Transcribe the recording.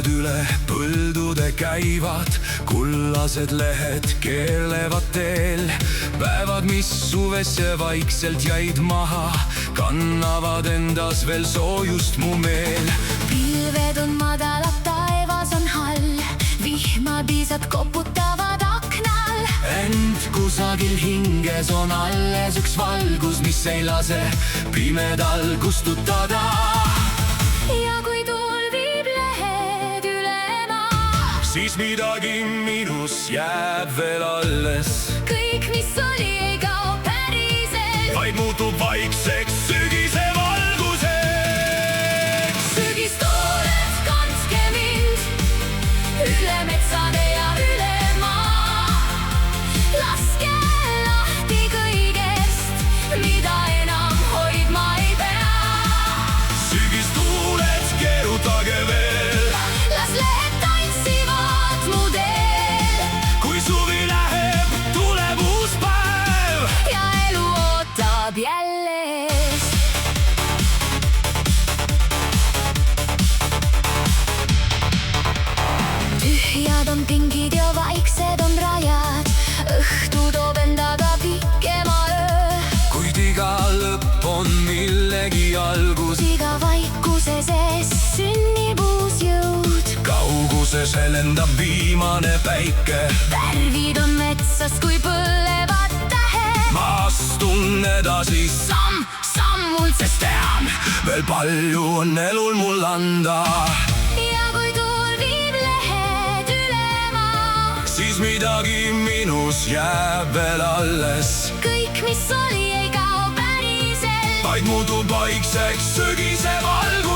päevad üle põldude käivad, kullased lehed keerlevad teel. Päevad, mis suvesse vaikselt jäid maha, kannavad endas veel soojust mu meel. Pilved on madalad, taevas on hall, vihmapiisad koputavad aknal. Ent kusagil hinges on alles üks valgus, mis ei lase pimedal kustutada. Ja kui tuul viib lehed üle maa, siis midagi minus jääb veel alles. kõik, mis oli, ei kao päriselt, vaid muutub vaikseks sügise valguseks. sügistuuled, kandke mind üle metsade ja üle maa. Laske lahti kõigest, mida enam hoidma ei pea. Sügistuuled, keerutage veel, Las lehed tantsivad mu teel kui suvi läheb, tuleb uus päev. ja elu ootab jälle ees. Tühjad on pingid ja vaiksed on rajad, õhtu toob endaga pikema öö. kuid iga lõpp on millegi algus, iga vaikuse sees sünnib uus jõud. kauguses helendab viimane päike. värvid on metsas, kui põlevad tähed. ma astun edasi samm-sammult, sest tean, veel palju on elul mul anda. ja kui tuul viib lehed üle maa, siis midagi minus jääb veel alles, kõik, mis oli, ei kao päriselt, vaid muutub vaikseks sügise valgus.